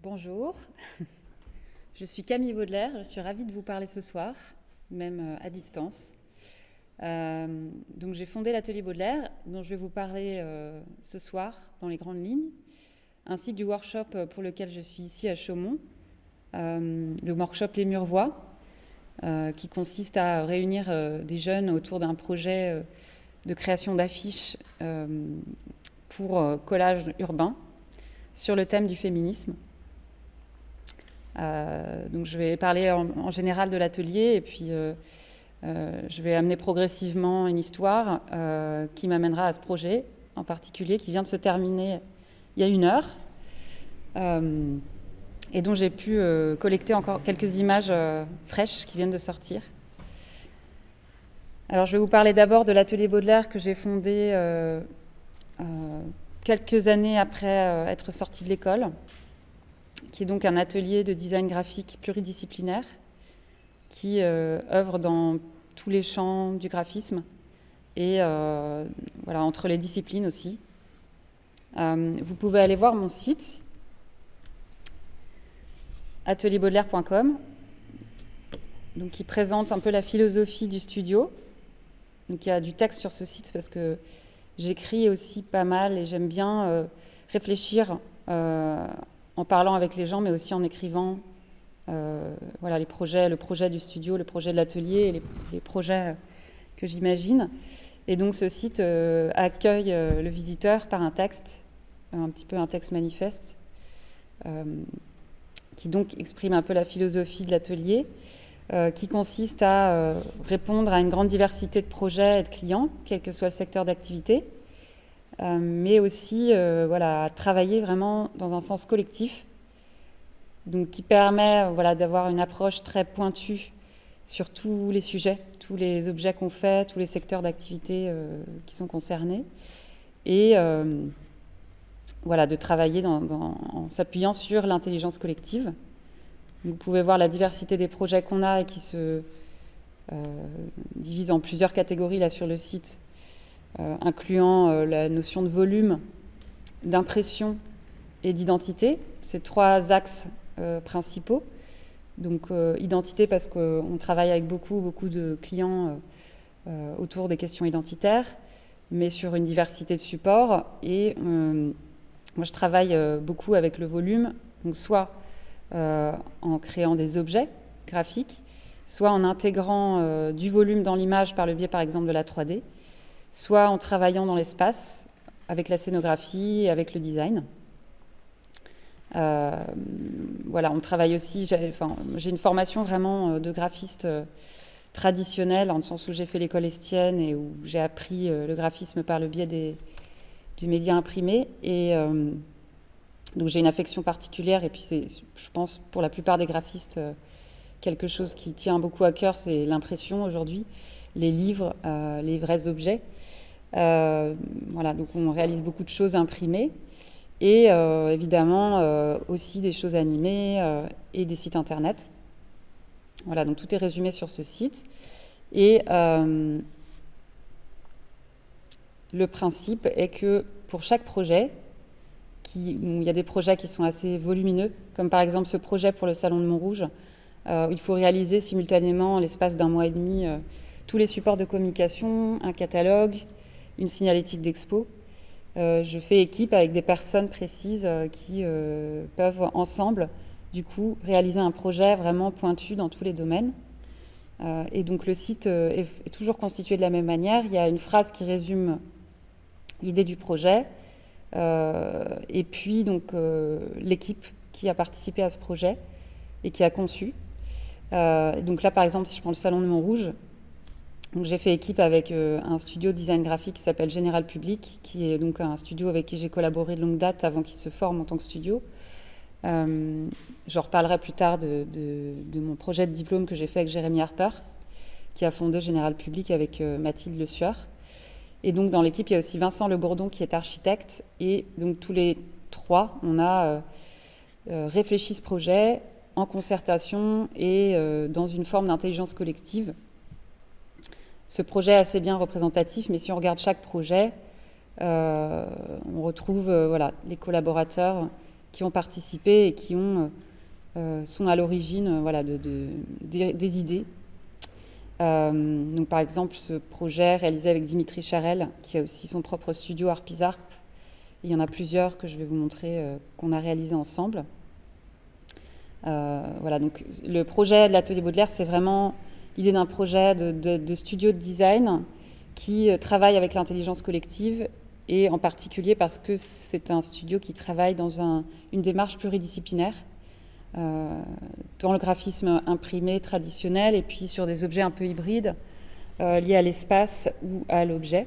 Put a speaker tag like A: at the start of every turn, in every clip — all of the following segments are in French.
A: Bonjour, je suis Camille Baudelaire, je suis ravie de vous parler ce soir, même à distance. Donc j'ai fondé l'atelier Baudelaire, dont je vais vous parler ce soir dans les grandes lignes, ainsi que du workshop pour lequel je suis ici à Chaumont, le workshop Les Murvois, qui consiste à réunir des jeunes autour d'un projet de création d'affiches pour collage urbain sur le thème du féminisme. Donc je vais parler en général de l'atelier et puis je vais amener progressivement une histoire qui m'amènera à ce projet en particulier qui vient de se terminer il y a 1 heure et dont j'ai pu collecter encore quelques images fraîches qui viennent de sortir. Alors je vais vous parler d'abord de l'atelier Baudelaire que j'ai fondé quelques années après être sortie de l'école, qui est donc un atelier de design graphique pluridisciplinaire qui œuvre dans tous les champs du graphisme et voilà, entre les disciplines aussi. Vous pouvez aller voir mon site atelierbaudelaire.com, donc qui présente un peu la philosophie du studio. Donc il y a du texte sur ce site parce que j'écris aussi pas mal et j'aime bien réfléchir en parlant avec les gens, mais aussi en écrivant voilà, le projet du studio, le projet de l'atelier et les projets que j'imagine. Et donc ce site accueille le visiteur par un texte, un petit peu un texte manifeste, qui donc exprime un peu la philosophie de l'atelier, qui consiste à répondre à une grande diversité de projets et de clients, quel que soit le secteur d'activité, mais aussi voilà, à travailler vraiment dans un sens collectif, donc qui permet voilà, d'avoir une approche très pointue sur tous les sujets, tous les objets qu'on fait, tous les secteurs d'activité qui sont concernés, et voilà, de travailler en s'appuyant sur l'intelligence collective. Vous pouvez voir la diversité des projets qu'on a et qui se divisent en plusieurs catégories là sur le site, incluant la notion de volume, d'impression et d'identité. Ces 3 axes principaux. Donc identité parce qu'on travaille avec beaucoup de clients autour des questions identitaires, mais sur une diversité de supports. Et moi je travaille beaucoup avec le volume, donc soit en créant des objets graphiques, soit en intégrant du volume dans l'image par le biais par exemple de la 3D, soit en travaillant dans l'espace avec la scénographie et avec le design. Voilà, on travaille aussi, j'ai une formation vraiment de graphiste traditionnelle, en le sens où j'ai fait l'école Estienne et où j'ai appris le graphisme par le biais du média imprimé. Et donc j'ai une affection particulière et puis c'est, je pense, pour la plupart des graphistes, quelque chose qui tient beaucoup à cœur, c'est l'impression aujourd'hui, les livres, les vrais objets. Voilà, donc on réalise beaucoup de choses imprimées et évidemment aussi des choses animées et des sites internet. Voilà, donc tout est résumé sur ce site. Et le principe est que pour chaque projet, il y a des projets qui sont assez volumineux, comme par exemple ce projet pour le Salon de Montrouge, il faut réaliser simultanément, en l'espace d'1 mois et demi, tous les supports de communication, un catalogue, une signalétique d'expo. Je fais équipe avec des personnes précises qui peuvent ensemble, du coup, réaliser un projet vraiment pointu dans tous les domaines. Et donc le site est toujours constitué de la même manière. Il y a une phrase qui résume l'idée du projet, et puis donc l'équipe qui a participé à ce projet et qui a conçu. Donc là, par exemple, si je prends le Salon de Montrouge, donc j'ai fait équipe avec un studio de design graphique qui s'appelle Général Public, qui est donc un studio avec qui j'ai collaboré de longue date avant qu'il se forme en tant que studio. Je reparlerai plus tard de mon projet de diplôme que j'ai fait avec Jérémy Harper, qui a fondé Général Public avec Mathilde Le Sueur. Et donc dans l'équipe, il y a aussi Vincent Le Bourdon qui est architecte. Et donc tous les 3, on a réfléchi ce projet en concertation et dans une forme d'intelligence collective. Ce projet est assez bien représentatif, mais si on regarde chaque projet, on retrouve voilà, les collaborateurs qui ont participé et qui sont à l'origine voilà, des idées. Donc par exemple, ce projet réalisé avec Dimitri Charel, qui a aussi son propre studio Harpisarp. Il y en a plusieurs que je vais vous montrer qu'on a réalisé ensemble. Voilà, donc le projet de l'Atelier Baudelaire, c'est vraiment l'idée d'un projet de studio de design qui travaille avec l'intelligence collective, et en particulier parce que c'est un studio qui travaille dans une démarche pluridisciplinaire, dans le graphisme imprimé traditionnel et puis sur des objets un peu hybrides liés à l'espace ou à l'objet.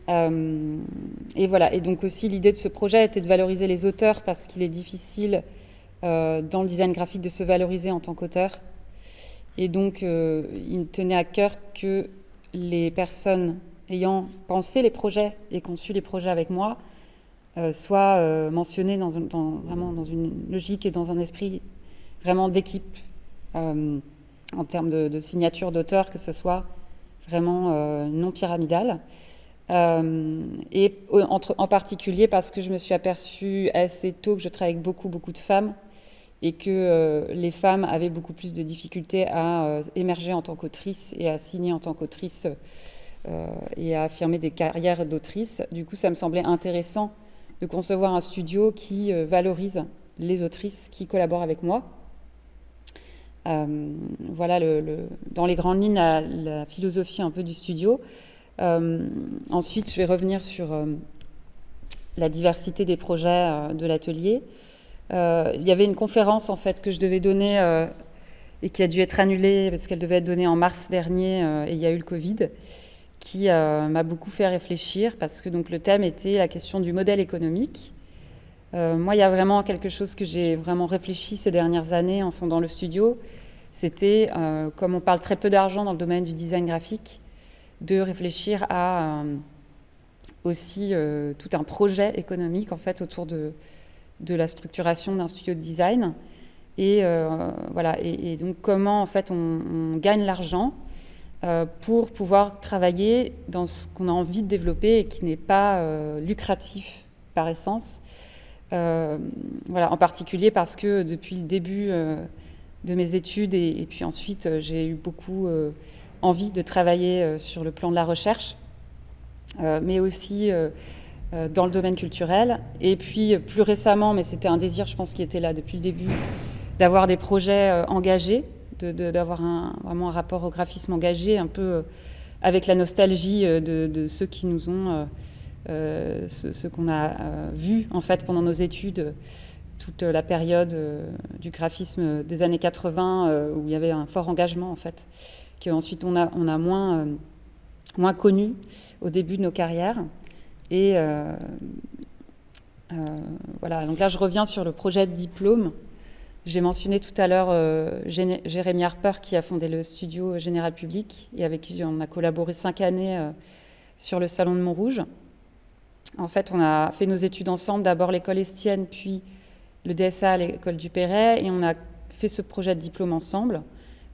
A: Et voilà, et donc aussi l'idée de ce projet était de valoriser les auteurs, parce qu'il est difficile dans le design graphique de se valoriser en tant qu'auteur. Et donc il me tenait à cœur que les personnes ayant pensé les projets et conçu les projets avec moi soient mentionnées vraiment dans une logique et dans un esprit vraiment d'équipe, en termes de signature d'auteur, que ce soit vraiment non pyramidal. Et en particulier parce que je me suis aperçue assez tôt que je travaille avec beaucoup de femmes, et que les femmes avaient beaucoup plus de difficultés à émerger en tant qu'autrices et à signer en tant qu'autrices et à affirmer des carrières d'autrices. Du coup, ça me semblait intéressant de concevoir un studio qui valorise les autrices qui collaborent avec moi. Voilà dans les grandes lignes la philosophie un peu du studio. Ensuite, je vais revenir sur la diversité des projets de l'atelier. Il y avait une conférence en fait que je devais donner et qui a dû être annulée parce qu'elle devait être donnée en mars dernier et il y a eu le Covid, qui m'a beaucoup fait réfléchir, parce que donc le thème était la question du modèle économique. Moi, il y a vraiment quelque chose que j'ai vraiment réfléchi ces dernières années en fondant le studio. C'était, comme on parle très peu d'argent dans le domaine du design graphique, de réfléchir à aussi tout un projet économique en fait autour de la structuration d'un studio de design. Et voilà, et donc comment en fait on gagne l'argent pour pouvoir travailler dans ce qu'on a envie de développer et qui n'est pas lucratif par essence. Voilà, en particulier parce que depuis le début de mes études et puis ensuite j'ai eu beaucoup envie de travailler sur le plan de la recherche, mais aussi dans le domaine culturel. Et puis plus récemment, mais c'était un désir je pense qui était là depuis le début, d'avoir des projets engagés, d'avoir vraiment un rapport au graphisme engagé, un peu avec la nostalgie de ceux qui nous ont, ce qu'on a vu en fait pendant nos études, toute la période du graphisme des années 80 où il y avait un fort engagement en fait, qu'ensuite on a moins connu au début de nos carrières. Et voilà, donc là je reviens sur le projet de diplôme. J'ai mentionné tout à l'heure Jérémy Harper, qui a fondé le studio Général Public et avec qui on a collaboré 5 années sur le Salon de Montrouge. En fait, on a fait nos études ensemble, d'abord l'école Estienne, puis le DSA à l'école du Perret, et on a fait ce projet de diplôme ensemble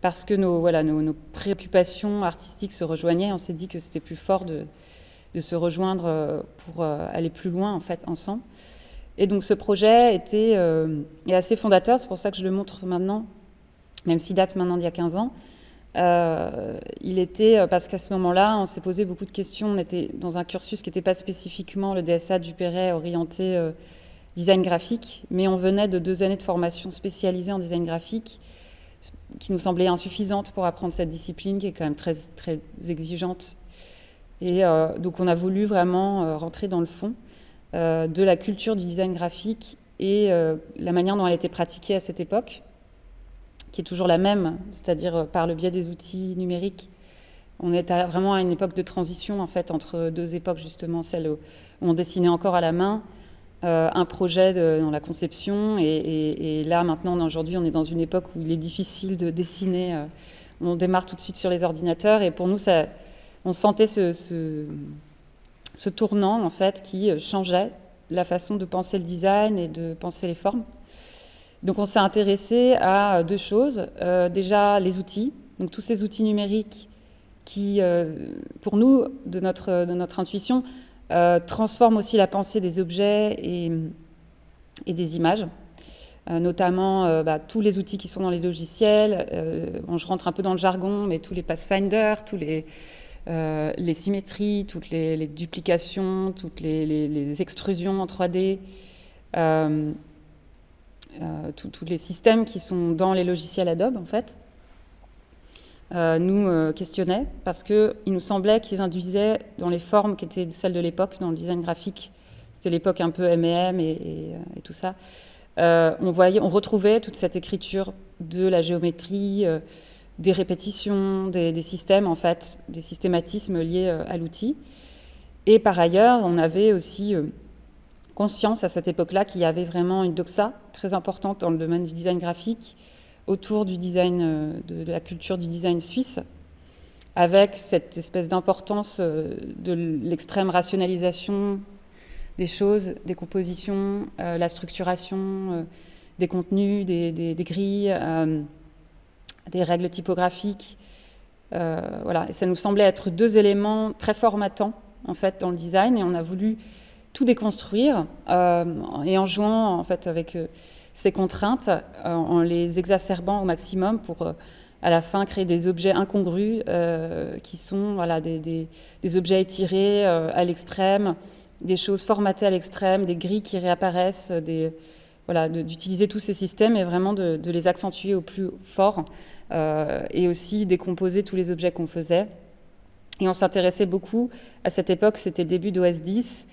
A: parce que nos préoccupations artistiques se rejoignaient. On s'est dit que c'était plus fort de se rejoindre pour aller plus loin en fait ensemble. Et donc ce projet est assez fondateur, c'est pour ça que je le montre maintenant, même s'il date maintenant d'il y a 15 ans. Il était, parce qu'à ce moment-là, on s'est posé beaucoup de questions. On était dans un cursus qui n'était pas spécifiquement le DSA du Perret orienté design graphique, mais on venait de 2 années de formation spécialisée en design graphique qui nous semblait insuffisante pour apprendre cette discipline qui est quand même très, très exigeante. Et donc on a voulu vraiment rentrer dans le fond de la culture du design graphique et la manière dont elle était pratiquée à cette époque, qui est toujours la même, c'est-à-dire par le biais des outils numériques. On est vraiment à une époque de transition en fait entre 2 époques, justement, celle où on dessinait encore à la main un projet dans la conception, et là maintenant aujourd'hui on est dans une époque où il est difficile de dessiner, on démarre tout de suite sur les ordinateurs, et pour nous on sentait ce tournant en fait qui changeait la façon de penser le design et de penser les formes. Donc on s'est intéressé à 2 choses. Déjà les outils, donc tous ces outils numériques qui, pour nous, de notre intuition, transforment aussi la pensée des objets et des images. Notamment tous les outils qui sont dans les logiciels. Je rentre un peu dans le jargon, mais tous les pathfinders, tous les symétries, toutes les duplications, toutes les extrusions en 3D, tous les systèmes qui sont dans les logiciels Adobe, en fait, nous questionnaient parce qu'il nous semblait qu'ils induisaient dans les formes qui étaient celles de l'époque, dans le design graphique. C'était l'époque un peu M&M et tout ça. On retrouvait toute cette écriture de la géométrie, des répétitions, des systèmes, en fait, des systématismes liés à l'outil. Et par ailleurs, on avait aussi conscience à cette époque-là qu'il y avait vraiment une doxa très importante dans le domaine du design graphique, autour du design, de la culture du design suisse, avec cette espèce d'importance de l'extrême rationalisation des choses, des compositions, la structuration des contenus, des grilles, des règles typographiques. Voilà. Et ça nous semblait être deux éléments très formatants en fait, dans le design, et on a voulu tout déconstruire et en jouant en fait, avec ces contraintes, en les exacerbant au maximum pour à la fin créer des objets incongrus qui sont voilà, des objets étirés à l'extrême, des choses formatées à l'extrême, des grilles qui réapparaissent, voilà, d'utiliser tous ces systèmes et vraiment de les accentuer au plus fort et aussi décomposer tous les objets qu'on faisait. Et on s'intéressait beaucoup, à cette époque, c'était le début d'OS 10,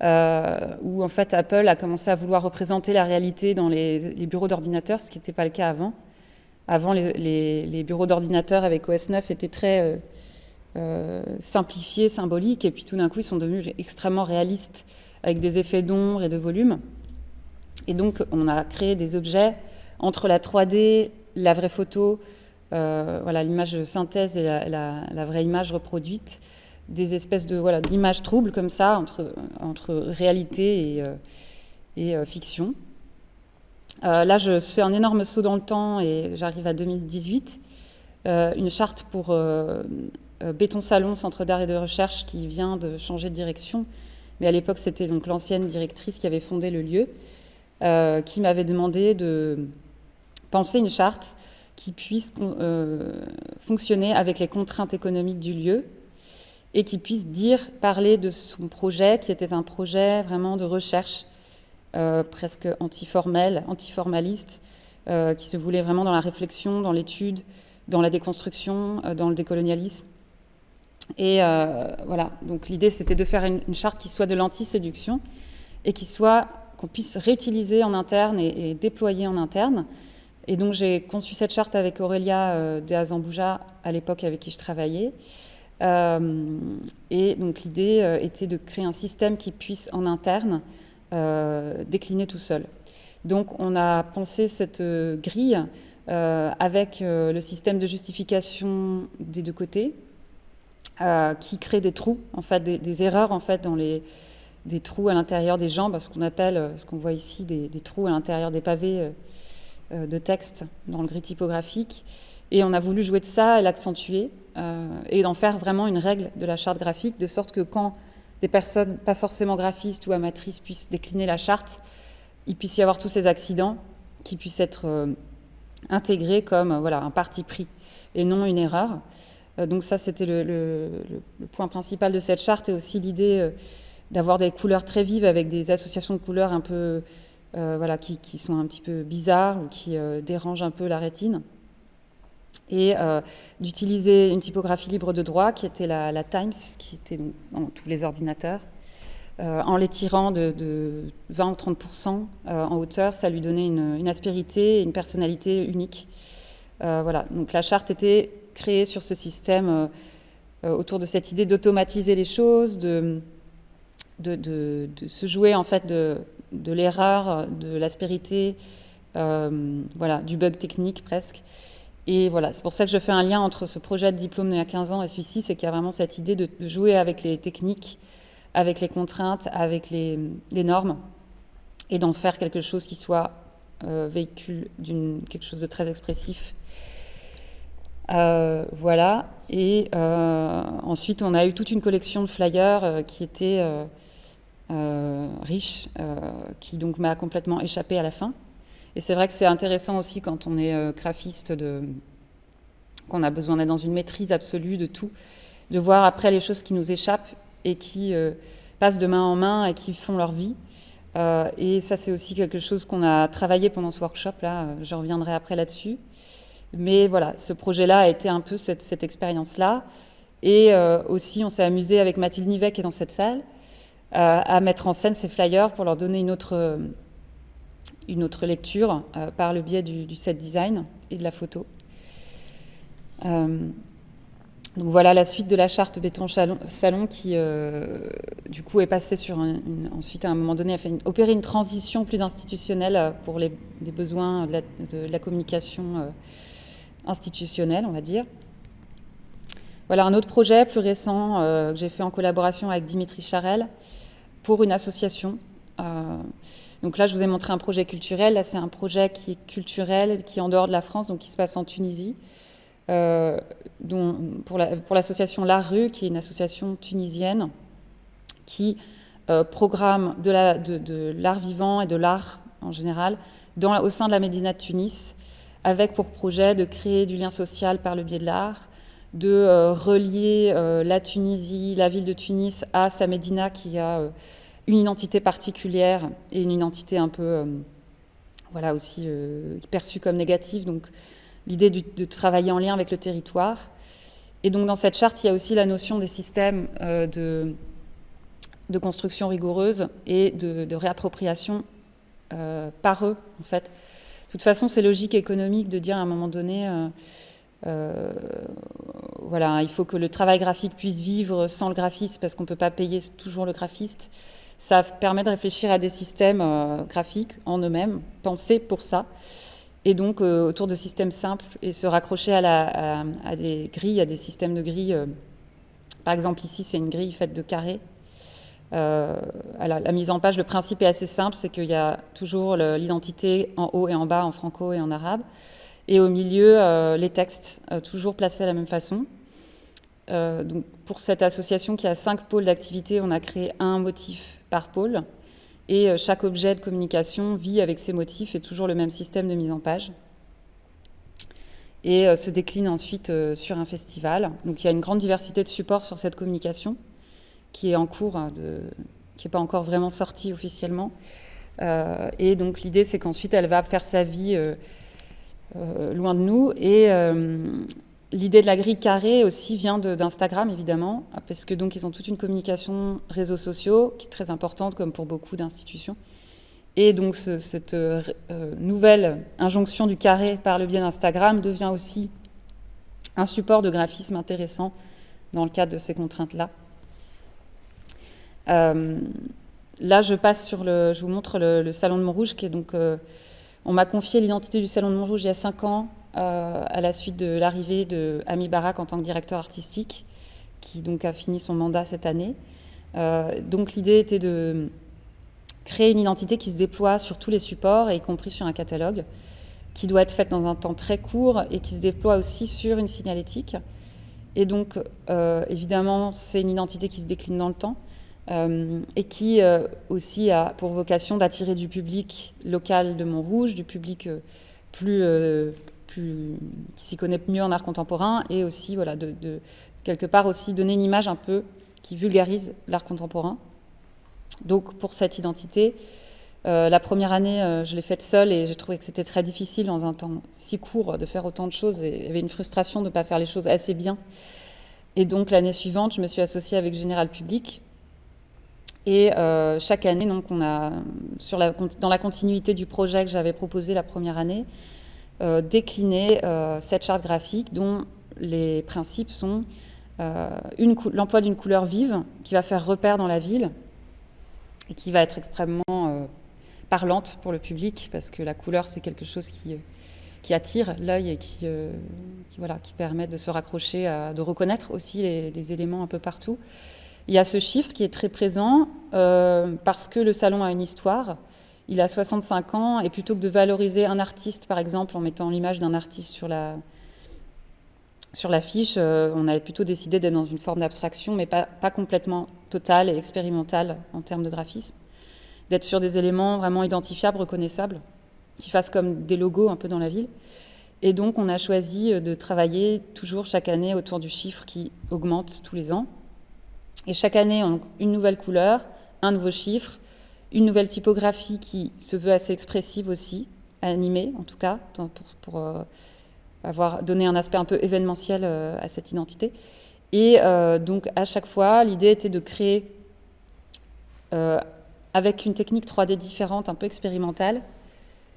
A: où en fait Apple a commencé à vouloir représenter la réalité dans les bureaux d'ordinateurs, ce qui n'était pas le cas avant. Avant, les bureaux d'ordinateurs avec OS 9 étaient très simplifiés, symboliques, et puis tout d'un coup, ils sont devenus extrêmement réalistes, avec des effets d'ombre et de volume. Et donc, on a créé des objets entre la 3D, la vraie photo, voilà, l'image de synthèse et la vraie image reproduite, des espèces d'images troubles comme ça, entre réalité et fiction. Là, je fais un énorme saut dans le temps et j'arrive à 2018. Une charte pour Béton Salon, Centre d'art et de recherche, qui vient de changer de direction. Mais à l'époque, c'était donc l'ancienne directrice qui avait fondé le lieu, qui m'avait demandé de penser une charte qui puisse fonctionner avec les contraintes économiques du lieu et qui puisse parler de son projet, qui était un projet vraiment de recherche, presque antiformaliste, qui se voulait vraiment dans la réflexion, dans l'étude, dans la déconstruction, dans le décolonialisme. Et voilà, donc l'idée c'était de faire une charte qui soit de l'anti-séduction et qu'on puisse réutiliser en interne et déployer en interne. Et donc j'ai conçu cette charte avec Aurélia de Azambouja, à l'époque avec qui je travaillais. Et donc l'idée était de créer un système qui puisse en interne décliner tout seul. Donc on a pensé cette grille avec le système de justification des deux côtés, qui crée des trous, en fait, des erreurs en fait, dans des trous à l'intérieur des jambes, ce qu'on appelle, ce qu'on voit ici, des trous à l'intérieur des pavés de texte dans le gris typographique. Et on a voulu jouer de ça et l'accentuer et d'en faire vraiment une règle de la charte graphique, de sorte que quand des personnes pas forcément graphistes ou amatrices puissent décliner la charte, il puisse y avoir tous ces accidents qui puissent être intégrés comme un parti pris et non une erreur. Donc ça, c'était le point principal de cette charte, et aussi l'idée d'avoir des couleurs très vives avec des associations de couleurs un peu qui sont un petit peu bizarres ou qui dérangent un peu la rétine. Et d'utiliser une typographie libre de droit qui était la Times, qui était donc dans tous les ordinateurs, en l'étirant de 20 ou 30% en hauteur. Ça lui donnait une aspérité et une personnalité unique. Voilà. Donc la charte était créée sur ce système, autour de cette idée d'automatiser les choses, de se jouer en fait de l'erreur, de l'aspérité, du bug technique presque. Et voilà, c'est pour ça que je fais un lien entre ce projet de diplôme il y a 15 ans et celui-ci, c'est qu'il y a vraiment cette idée de jouer avec les techniques, avec les contraintes, avec les normes, et d'en faire quelque chose qui soit véhicule quelque chose de très expressif. Voilà. Et ensuite, on a eu toute une collection de flyers qui étaient riche, qui donc m'a complètement échappé à la fin. Et c'est vrai que c'est intéressant aussi quand on est graphiste, qu'on a besoin d'être dans une maîtrise absolue de tout, de voir après les choses qui nous échappent et qui passent de main en main et qui font leur vie. Et ça, c'est aussi quelque chose qu'on a travaillé pendant ce workshop-là. Je reviendrai après là-dessus. Mais voilà, ce projet-là a été un peu cette expérience-là. Et aussi, on s'est amusé avec Mathilde Nivet, qui est dans cette salle, à mettre en scène ces flyers pour leur donner une autre lecture par le biais du set design et de la photo. Donc voilà la suite de la charte béton salon qui, du coup, est passée sur ensuite, à un moment donné, a opéré une transition plus institutionnelle pour les besoins de la communication institutionnelle, on va dire. Voilà un autre projet plus récent que j'ai fait en collaboration avec Dimitri Charel pour une association. Donc là, je vous ai montré un projet culturel. Là, c'est un projet qui est culturel, qui est en dehors de la France, donc qui se passe en Tunisie. Pour l'association La Rue, qui est une association tunisienne qui programme de l'art vivant et de l'art en général au sein de la Médina de Tunis, avec pour projet de créer du lien social par le biais de l'art, de relier la Tunisie, la ville de Tunis à sa Médina qui a une identité particulière et une identité un peu voilà, aussi perçue comme négative. Donc l'idée de travailler en lien avec le territoire. Et donc dans cette charte, il y a aussi la notion des systèmes de construction rigoureuse et de réappropriation par eux, en fait. De toute façon, c'est logique économique de dire à un moment donné, voilà, il faut que le travail graphique puisse vivre sans le graphiste parce qu'on ne peut pas payer toujours le graphiste. Ça permet de réfléchir à des systèmes graphiques en eux-mêmes, pensés pour ça. Et donc autour de systèmes simples et se raccrocher à des grilles, à des systèmes de grilles. Par exemple, ici, c'est une grille faite de carrés. La mise en page, le principe est assez simple, c'est qu'il y a toujours l'identité en haut et en bas, en franco et en arabe. Et au milieu, les textes, toujours placés de la même façon. Donc, pour cette association qui a 5 pôles d'activité, on a créé un motif par pôle. Et chaque objet de communication vit avec ses motifs et toujours le même système de mise en page. Et se décline ensuite sur un festival. Donc il y a une grande diversité de supports sur cette communication qui est en cours, qui n'est pas encore vraiment sortie officiellement. Et donc l'idée, c'est qu'ensuite, elle va faire sa vie loin de nous. Et l'idée de la grille carrée aussi vient d'Instagram, évidemment, parce que donc ils ont toute une communication réseaux sociaux qui est très importante, comme pour beaucoup d'institutions. Et donc cette nouvelle injonction du carré par le biais d'Instagram devient aussi un support de graphisme intéressant dans le cadre de ces contraintes-là. Là, je vous montre le Salon de Montrouge, qui est donc... on m'a confié l'identité du Salon de Montrouge il y a 5 ans, à la suite de l'arrivée de Ami Barak en tant que directeur artistique, qui donc a fini son mandat cette année. Donc l'idée était de créer une identité qui se déploie sur tous les supports, y compris sur un catalogue, qui doit être faite dans un temps très court et qui se déploie aussi sur une signalétique. Et donc, évidemment, c'est une identité qui se décline dans le temps et qui aussi a pour vocation d'attirer du public local de Montrouge, du public qui s'y connaît mieux en art contemporain, et aussi voilà, de quelque part aussi donner une image un peu qui vulgarise l'art contemporain. Donc pour cette identité, la première année, je l'ai faite seule et j'ai trouvé que c'était très difficile dans un temps si court de faire autant de choses, et il y avait une frustration de ne pas faire les choses assez bien. Et donc l'année suivante, je me suis associée avec Général Public. Et chaque année, donc, on a, dans la continuité du projet que j'avais proposé la première année, décliné cette charte graphique dont les principes sont l'emploi d'une couleur vive qui va faire repère dans la ville et qui va être extrêmement parlante pour le public, parce que la couleur, c'est quelque chose qui attire l'œil et qui permet de se raccrocher, de reconnaître aussi les éléments un peu partout. Il y a ce chiffre qui est très présent parce que le salon a une histoire. Il a 65 ans, et plutôt que de valoriser un artiste, par exemple, en mettant l'image d'un artiste sur l'affiche, on avait plutôt décidé d'être dans une forme d'abstraction, mais pas complètement totale et expérimentale en termes de graphisme. d'être sur des éléments vraiment identifiables, reconnaissables, qui fassent comme des logos un peu dans la ville. Et donc, on a choisi de travailler toujours chaque année autour du chiffre qui augmente tous les ans. Et chaque année, on a une nouvelle couleur, un nouveau chiffre, une nouvelle typographie qui se veut assez expressive aussi, animée en tout cas, pour avoir donné un aspect un peu événementiel à cette identité. Et donc, à chaque fois, l'idée était de créer, avec une technique 3D différente, un peu expérimentale,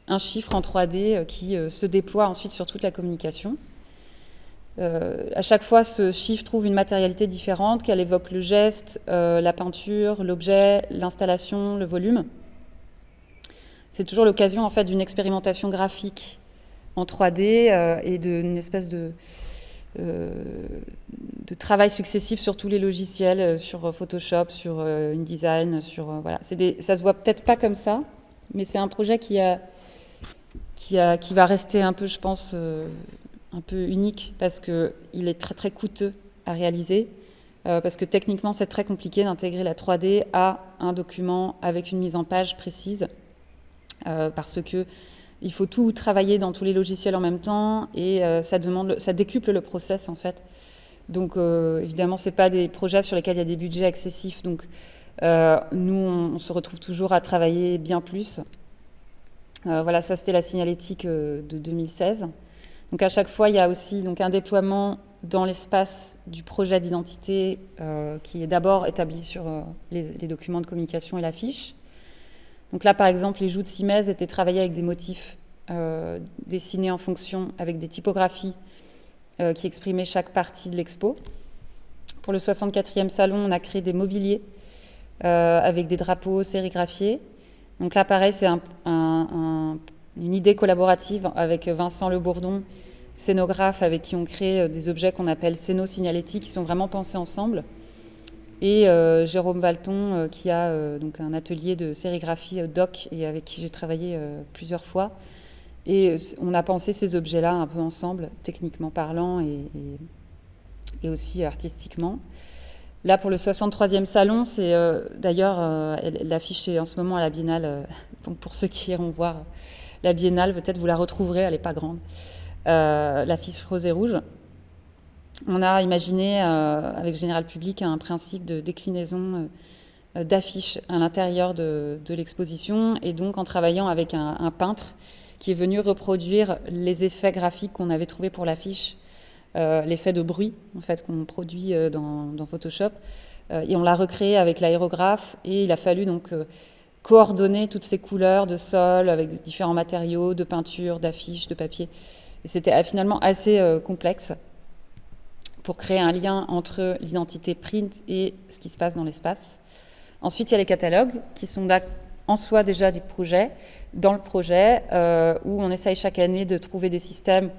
A: un chiffre en 3D qui se déploie ensuite sur toute la communication. À chaque fois, ce chiffre trouve une matérialité différente, qu'elle évoque le geste, la peinture, l'objet, l'installation, le volume. C'est toujours l'occasion en fait d'une expérimentation graphique en 3D et d'une espèce de travail successif sur tous les logiciels, sur Photoshop, sur InDesign, sur voilà. Ça se voit peut-être pas comme ça, mais c'est un projet qui va rester un peu, je pense, un peu unique parce qu'il est très très coûteux à réaliser, parce que techniquement c'est très compliqué d'intégrer la 3D à un document avec une mise en page précise, parce que il faut tout travailler dans tous les logiciels en même temps et ça décuple le process en fait. Donc évidemment c'est pas des projets sur lesquels il y a des budgets excessifs, donc nous on se retrouve toujours à travailler bien plus. Voilà, ça c'était la signalétique de 2016. Donc à chaque fois, il y a aussi donc, un déploiement dans l'espace du projet d'identité qui est d'abord établi sur les documents de communication et l'affiche. Donc là, par exemple, les joues de Simez étaient travaillées avec des motifs dessinés en fonction, avec des typographies qui exprimaient chaque partie de l'expo. Pour le 64e salon, on a créé des mobiliers avec des drapeaux sérigraphiés. Donc là, pareil, c'est une idée collaborative avec Vincent Le Bourdon, scénographe avec qui on crée des objets qu'on appelle scéno-signalétiques, qui sont vraiment pensés ensemble. Et Jérôme Valton, qui a donc un atelier de sérigraphie doc et avec qui j'ai travaillé plusieurs fois. Et on a pensé ces objets-là un peu ensemble, techniquement parlant et aussi artistiquement. Là, pour le 63e salon, c'est d'ailleurs, l'affiche est en ce moment à la Biennale. Donc pour ceux qui iront voir la Biennale, peut-être vous la retrouverez, elle n'est pas grande. L'affiche rose et rouge. On a imaginé avec Général Public un principe de déclinaison d'affiches à l'intérieur de l'exposition et donc en travaillant avec un peintre qui est venu reproduire les effets graphiques qu'on avait trouvés pour l'affiche, l'effet de bruit en fait qu'on produit dans Photoshop et on l'a recréé avec l'aérographe et il a fallu donc coordonner toutes ces couleurs de sol avec différents matériaux, de peinture, d'affiches, de papier. Et c'était finalement assez complexe pour créer un lien entre l'identité print et ce qui se passe dans l'espace. Ensuite, il y a les catalogues qui sont en soi déjà des projets, dans le projet, où on essaye chaque année de trouver des systèmes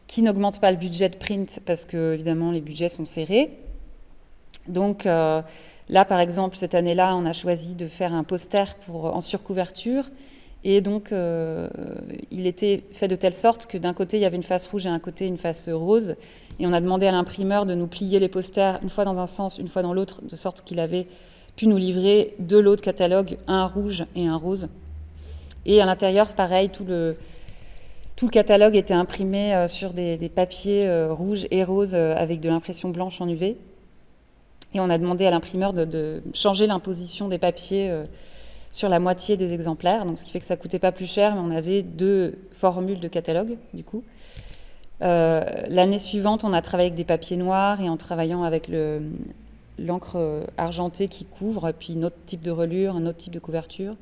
A: qui n'augmentent pas le budget de print parce que, évidemment, les budgets sont serrés. Donc là, par exemple, cette année-là, on a choisi de faire un poster en surcouverture. Et donc, il était fait de telle sorte que d'un côté, il y avait une face rouge et d'un côté, une face rose. Et on a demandé à l'imprimeur de nous plier les posters une fois dans un sens, une fois dans l'autre, de sorte qu'il avait pu nous livrer de l'autre catalogue, un rouge et un rose. Et à l'intérieur, pareil, tout le catalogue était imprimé sur des papiers rouges et roses avec de l'impression blanche en UV. Et on a demandé à l'imprimeur de changer l'imposition des papiers sur la moitié des exemplaires, donc ce qui fait que ça ne coûtait pas plus cher, mais on avait 2 formules de catalogue, du coup. L'année suivante, on a travaillé avec des papiers noirs et en travaillant avec l'encre argentée qui couvre, et puis un autre type de relure, un autre type de couverture.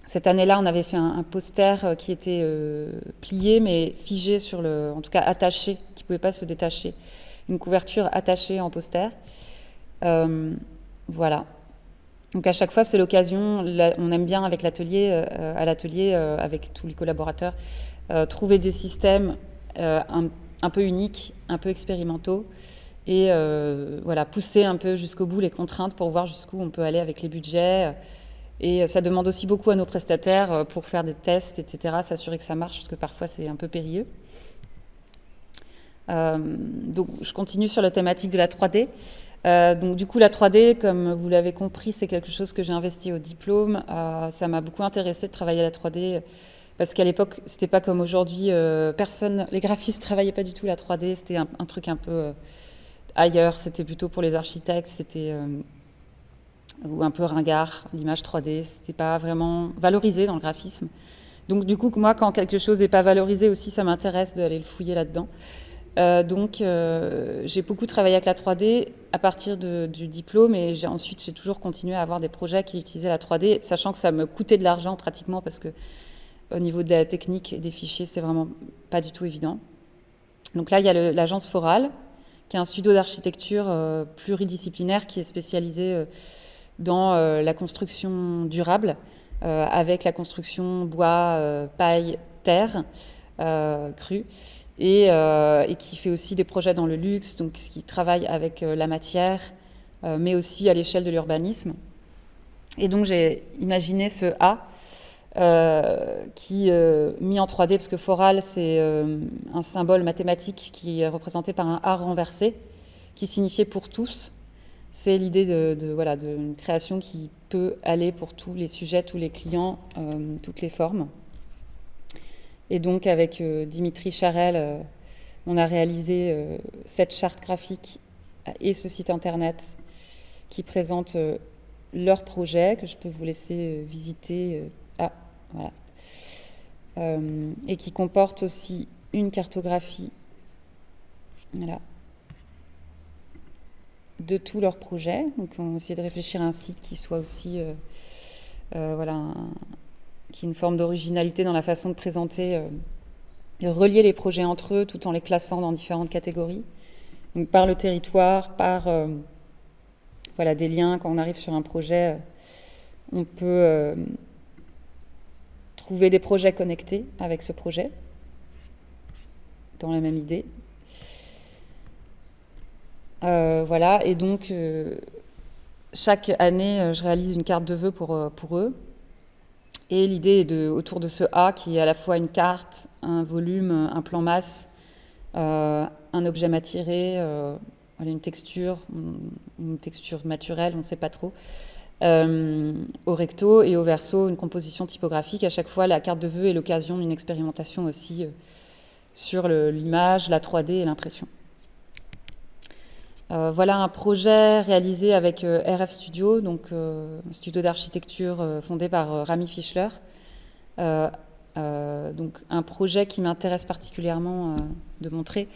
A: Cette année-là, on avait fait un poster qui était plié, mais figé en tout cas attaché, qui ne pouvait pas se détacher. Une couverture attachée en poster. Voilà. Donc à chaque fois, c'est l'occasion, on aime bien avec l'atelier, avec tous les collaborateurs, trouver des systèmes un peu uniques, un peu expérimentaux, et voilà, pousser un peu jusqu'au bout les contraintes pour voir jusqu'où on peut aller avec les budgets. Et ça demande aussi beaucoup à nos prestataires pour faire des tests, etc., s'assurer que ça marche, parce que parfois c'est un peu périlleux. Donc je continue sur la thématique de la 3D. Donc du coup, la 3D, comme vous l'avez compris, c'est quelque chose que j'ai investi au diplôme. Ça m'a beaucoup intéressé de travailler à la 3D parce qu'à l'époque, c'était pas comme aujourd'hui. Les graphistes travaillaient pas du tout la 3D. C'était un truc un peu ailleurs. C'était plutôt pour les architectes. C'était ou un peu ringard, l'image 3D. C'était pas vraiment valorisé dans le graphisme. Donc du coup, moi, quand quelque chose n'est pas valorisé aussi, ça m'intéresse d'aller le fouiller là-dedans. Donc, j'ai beaucoup travaillé avec la 3D à partir du diplôme et ensuite, j'ai toujours continué à avoir des projets qui utilisaient la 3D, sachant que ça me coûtait de l'argent pratiquement parce que au niveau de la technique et des fichiers, c'est vraiment pas du tout évident. Donc là, il y a l'agence Foral, qui est un studio d'architecture pluridisciplinaire qui est spécialisé dans la construction durable, avec la construction bois, paille, terre, crue. Et qui fait aussi des projets dans le luxe, donc qui travaille avec la matière, mais aussi à l'échelle de l'urbanisme. Et donc j'ai imaginé ce A qui mis en 3D, parce que Foral, c'est un symbole mathématique qui est représenté par un A renversé, qui signifiait pour tous. C'est l'idée d'une création qui peut aller pour tous les sujets, tous les clients, toutes les formes. Et donc, avec Dimitri Charel, on a réalisé cette charte graphique et ce site internet qui présente leur projet, que je peux vous laisser visiter. Voilà. Et qui comporte aussi une cartographie de tous leurs projets. Donc, on essaie de réfléchir à un site qui soit aussi qui ait une forme d'originalité dans la façon de présenter, relier les projets entre eux tout en les classant dans différentes catégories. Donc par le territoire, par des liens. Quand on arrive sur un projet, on peut trouver des projets connectés avec ce projet, dans la même idée. Et donc chaque année, je réalise une carte de vœux pour eux. Et l'idée est autour de ce A qui est à la fois une carte, un volume, un plan masse, un objet matiéré, une texture naturelle, on ne sait pas trop, au recto et au verso, une composition typographique. À chaque fois, la carte de vœux est l'occasion d'une expérimentation aussi sur l'image, la 3D et l'impression. Voilà un projet réalisé avec RF Studio, donc un studio d'architecture fondé par Rami Fischler. Donc un projet qui m'intéresse particulièrement de montrer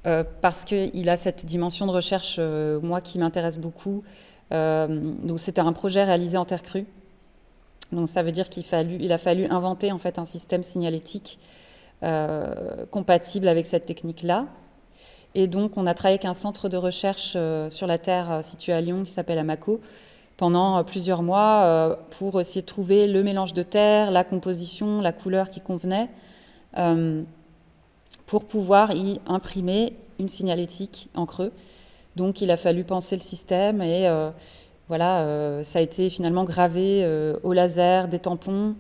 A: parce qu'il a cette dimension de recherche, moi, qui m'intéresse beaucoup. Donc c'était un projet réalisé en terre crue. Donc ça veut dire il a fallu inventer en fait un système signalétique compatible avec cette technique-là. Et donc, on a travaillé avec un centre de recherche sur la Terre situé à Lyon qui s'appelle Amaco pendant plusieurs mois pour essayer de trouver le mélange de terre, la composition, la couleur qui convenait pour pouvoir y imprimer une signalétique en creux. Donc, il a fallu penser le système et ça a été finalement gravé au laser, des tampons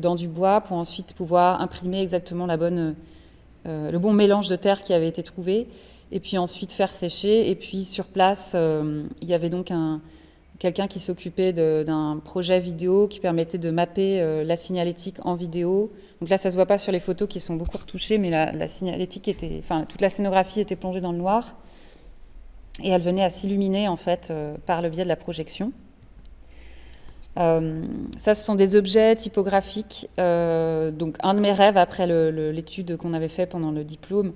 A: dans du bois pour ensuite pouvoir imprimer exactement le bon mélange de terre qui avait été trouvé. Et puis ensuite faire sécher. Et puis sur place, il y avait donc quelqu'un qui s'occupait d'un projet vidéo qui permettait de mapper la signalétique en vidéo. Donc là, ça ne se voit pas sur les photos qui sont beaucoup retouchées, mais la signalétique toute la scénographie était plongée dans le noir. Et elle venait à s'illuminer en fait par le biais de la projection. Ça, ce sont des objets typographiques. Donc un de mes rêves après l'étude qu'on avait fait pendant le diplôme,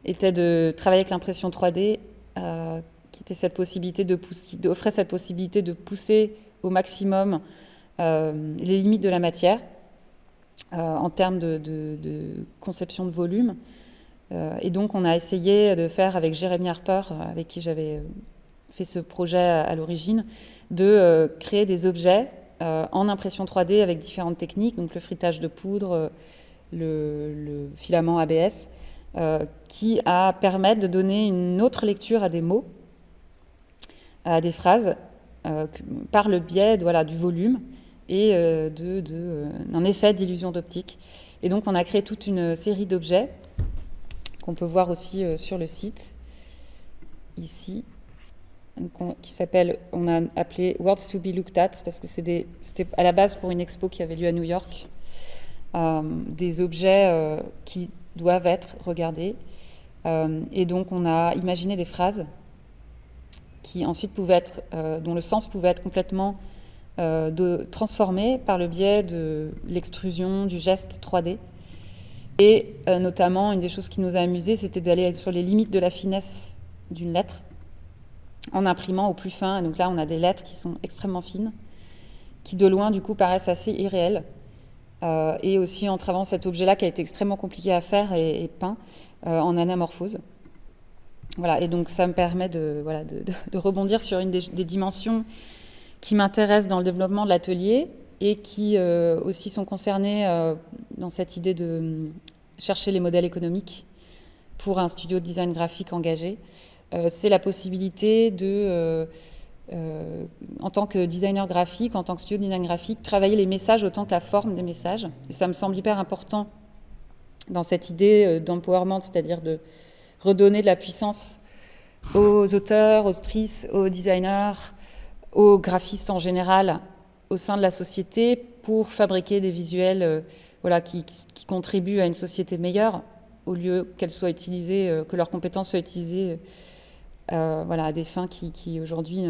A: était de travailler avec l'impression 3D, qui offrait cette possibilité de pousser au maximum les limites de la matière en termes de conception de volume. Et donc, on a essayé de faire avec Jérémy Harper, avec qui j'avais fait ce projet à l'origine, de créer des objets en impression 3D avec différentes techniques, donc le frittage de poudre, le filament ABS, qui permettent de donner une autre lecture à des mots, à des phrases, par le biais du volume et d'un effet d'illusion d'optique. Et donc, on a créé toute une série d'objets qu'on peut voir aussi sur le site, ici. on a appelé Words to be Looked At, parce que c'était à la base pour une expo qui avait lieu à New York, des objets qui doivent être regardés. Et donc on a imaginé des phrases qui ensuite pouvaient être, dont le sens pouvait être complètement transformé par le biais de l'extrusion du geste 3D. Et notamment, une des choses qui nous a amusés, c'était d'aller sur les limites de la finesse d'une lettre, en imprimant au plus fin. Et donc là, on a des lettres qui sont extrêmement fines, qui de loin, du coup, paraissent assez irréelles. Et aussi en travaillant cet objet-là qui a été extrêmement compliqué à faire et peint en anamorphose. Voilà, et donc ça me permet de rebondir sur une des dimensions qui m'intéressent dans le développement de l'atelier et qui aussi sont concernées dans cette idée de chercher les modèles économiques pour un studio de design graphique engagé. C'est la possibilité de, en tant que designer graphique, en tant que studio de design graphique, travailler les messages autant que la forme des messages. Et ça me semble hyper important dans cette idée d'empowerment, c'est-à-dire de redonner de la puissance aux auteurs, aux autrices, aux designers, aux graphistes en général, au sein de la société, pour fabriquer des visuels qui contribuent à une société meilleure, au lieu qu'elles soient utilisées, que leurs compétences soient utilisées à des fins qui aujourd'hui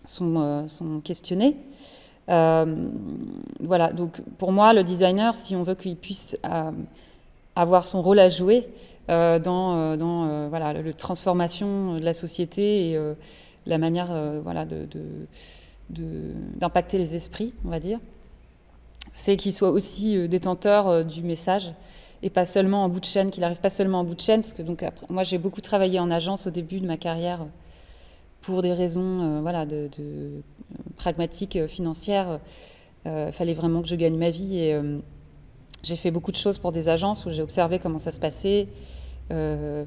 A: sont questionnées. Donc pour moi, le designer, si on veut qu'il puisse avoir son rôle à jouer dans la transformation de la société et la manière d'impacter les esprits, on va dire, c'est qu'il soit aussi détenteur du message et pas seulement en bout de chaîne, qu'il n'arrive pas seulement en bout de chaîne, parce que donc après, moi j'ai beaucoup travaillé en agence au début de ma carrière pour des raisons pragmatiques, financières. Fallait vraiment que je gagne ma vie et j'ai fait beaucoup de choses pour des agences où j'ai observé comment ça se passait,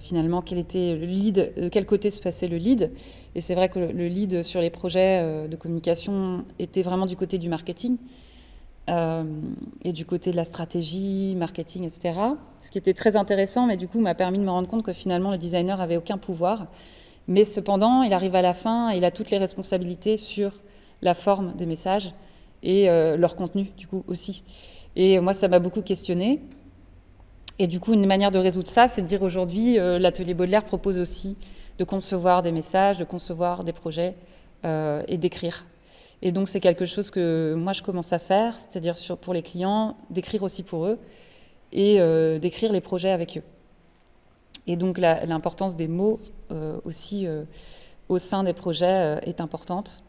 A: finalement quel était le lead, de quel côté se passait le lead. Et c'est vrai que le lead sur les projets de communication était vraiment du côté du marketing et du côté de la stratégie, marketing, etc. Ce qui était très intéressant, mais du coup m'a permis de me rendre compte que finalement le designer avait aucun pouvoir. Mais cependant, il arrive à la fin et il a toutes les responsabilités sur la forme des messages et leur contenu, du coup, aussi. Et moi, ça m'a beaucoup questionnée. Et du coup, une manière de résoudre ça, c'est de dire aujourd'hui, l'atelier Baudelaire propose aussi de concevoir des messages, de concevoir des projets et d'écrire. Et donc, c'est quelque chose que moi, je commence à faire, c'est-à-dire pour les clients, d'écrire aussi pour eux et d'écrire les projets avec eux. Et donc, l'importance des mots aussi au sein des projets est importante.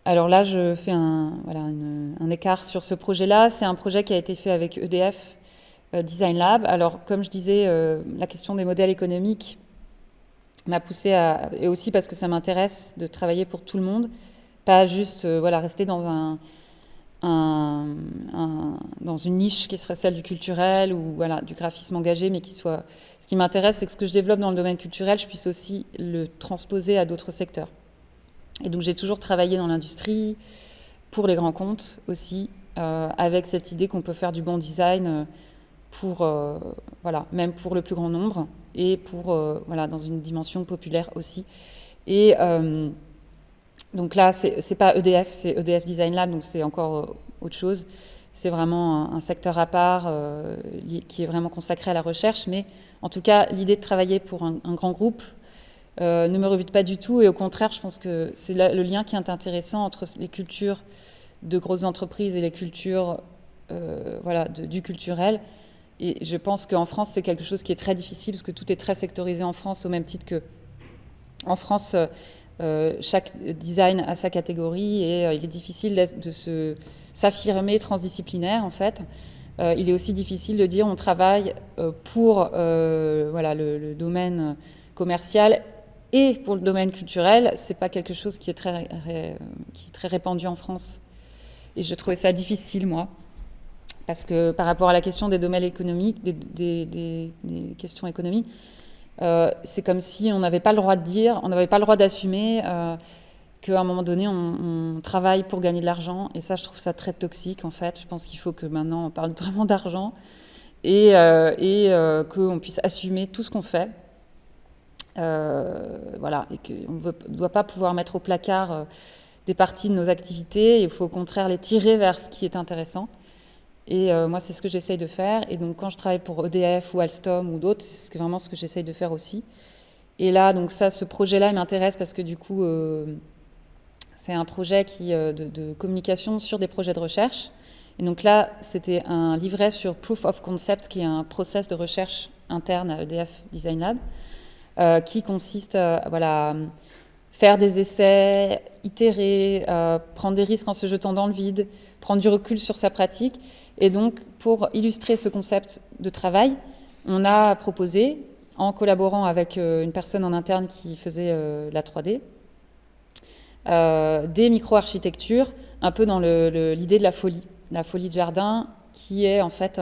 A: Alors là, je fais un écart sur ce projet-là. C'est un projet qui a été fait avec EDF Design Lab. Alors, comme je disais, la question des modèles économiques m'a poussée et aussi parce que ça m'intéresse de travailler pour tout le monde, pas juste rester dans dans une niche qui serait celle du culturel ou du graphisme engagé, mais ce qui m'intéresse, c'est que ce que je développe dans le domaine culturel, je puisse aussi le transposer à d'autres secteurs. Et donc j'ai toujours travaillé dans l'industrie, pour les grands comptes aussi, avec cette idée qu'on peut faire du bon design même pour le plus grand nombre et dans une dimension populaire aussi. Et donc là, c'est pas EDF, c'est EDF Design Lab, donc c'est encore autre chose. C'est vraiment un secteur à part qui est vraiment consacré à la recherche. Mais en tout cas, l'idée de travailler pour un grand groupe ne me rebute pas du tout. Et au contraire, je pense que c'est le lien qui est intéressant entre les cultures de grosses entreprises et les cultures du culturel. Et je pense qu'en France, c'est quelque chose qui est très difficile parce que tout est très sectorisé en France, au même titre que en France, chaque design a sa catégorie et il est difficile de s'affirmer transdisciplinaire en fait. Il est aussi difficile de dire on travaille pour le domaine commercial et pour le domaine culturel. C'est pas quelque chose qui est très répandu en France. Et je trouvais ça difficile, moi, parce que par rapport à la question des domaines économiques, des questions économiques, c'est comme si on n'avait pas le droit de dire, on n'avait pas le droit d'assumer qu'à un moment donné, on travaille pour gagner de l'argent. Et ça, je trouve ça très toxique, en fait. Je pense qu'il faut que maintenant, on parle vraiment d'argent et qu'on puisse assumer tout ce qu'on fait. Voilà, et qu'on ne doit pas pouvoir mettre au placard des parties de nos activités. Il faut au contraire les tirer vers ce qui est intéressant. Et moi, c'est ce que j'essaye de faire. Et donc, quand je travaille pour EDF ou Alstom ou d'autres, c'est vraiment ce que j'essaye de faire aussi. Et là, donc ce projet-là, il m'intéresse parce que du coup, c'est un projet de communication sur des projets de recherche. Et donc là, c'était un livret sur Proof of Concept, qui est un process de recherche interne à EDF Design Lab, qui consiste à faire des essais, itérer, prendre des risques en se jetant dans le vide, prendre du recul sur sa pratique. Et donc, pour illustrer ce concept de travail, on a proposé, en collaborant avec une personne en interne qui faisait la 3D, des micro-architectures, un peu dans l'idée de la folie de jardin, qui est en fait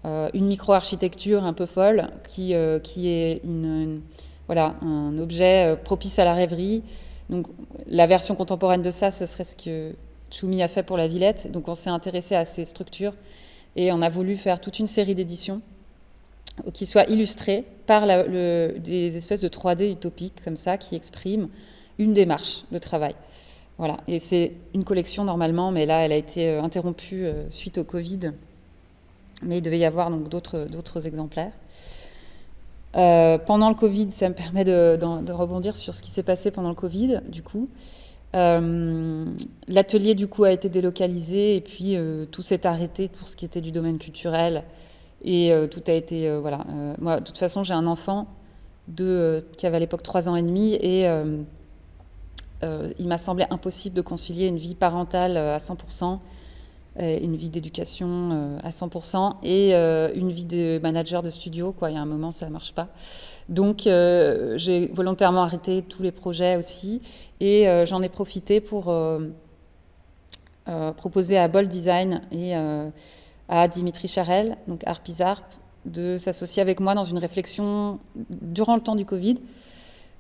A: une micro-architecture un peu folle, qui est un objet propice à la rêverie. Donc, la version contemporaine de ça, ce serait ce que Tchoumi a fait pour la Villette. Donc, on s'est intéressé à ces structures et on a voulu faire toute une série d'éditions qui soient illustrées par des espèces de 3D utopiques comme ça, qui expriment une démarche de travail. Voilà. Et c'est une collection normalement, mais là, elle a été interrompue suite au Covid. Mais il devait y avoir donc d'autres exemplaires. Pendant le Covid, ça me permet de rebondir sur ce qui s'est passé pendant le Covid, du coup. L'atelier, du coup, a été délocalisé et puis tout s'est arrêté pour ce qui était du domaine culturel. Et tout a été... moi, de toute façon, j'ai un enfant qui avait à l'époque 3 ans et demi et il m'a semblé impossible de concilier une vie parentale à 100%, une vie d'éducation à 100% et une vie de manager de studio. Il y a un moment, ça ne marche pas. Donc, j'ai volontairement arrêté tous les projets aussi et j'en ai profité pour proposer à Bold Design et à Dimitri Charel, donc Harpizarp, de s'associer avec moi dans une réflexion durant le temps du Covid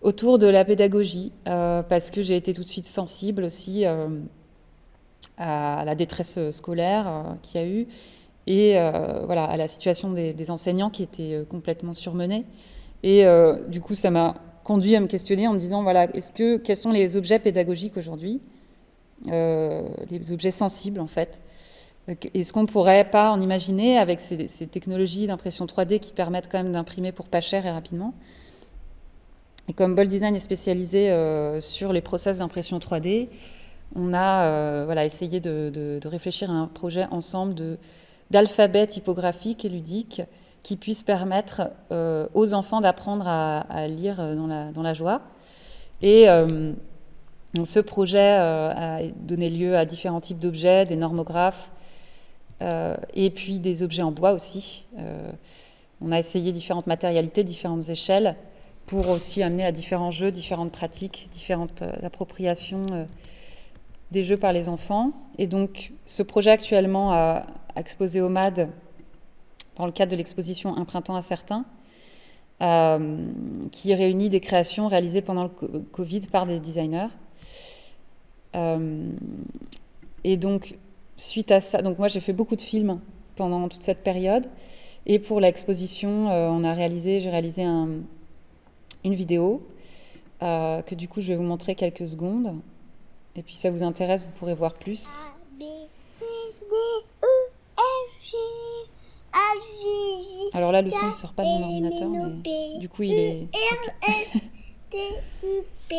A: autour de la pédagogie, parce que j'ai été tout de suite sensible aussi à la détresse scolaire qu'il y a eu et à la situation des enseignants qui étaient complètement surmenés. Et du coup, ça m'a conduit à me questionner en me disant, quels sont les objets pédagogiques aujourd'hui, les objets sensibles en fait. Est-ce qu'on ne pourrait pas en imaginer avec ces technologies d'impression 3D qui permettent quand même d'imprimer pour pas cher et rapidement? Et comme Bold Design est spécialisé sur les process d'impression 3D, on a essayé de réfléchir à un projet ensemble d'alphabet typographique et ludique qui puisse permettre aux enfants d'apprendre à lire dans la joie. Et donc ce projet a donné lieu à différents types d'objets, des normographes, et puis des objets en bois aussi. On a essayé différentes matérialités, différentes échelles, pour aussi amener à différents jeux, différentes pratiques, différentes appropriations des jeux par les enfants. Et donc, ce projet actuellement a exposé au MAD dans le cadre de l'exposition Un printemps incertain, qui réunit des créations réalisées pendant le Covid par des designers. Et donc, suite à ça, donc moi j'ai fait beaucoup de films pendant toute cette période. Et pour l'exposition, j'ai réalisé une vidéo que du coup je vais vous montrer quelques secondes. Et puis si ça vous intéresse, vous pourrez voir plus.
B: A, B, C, D, E, F, G, H, J, J.
A: Alors là, le son ne sort pas de mon ordinateur, mais du coup il est...
B: R, S, T, U, P,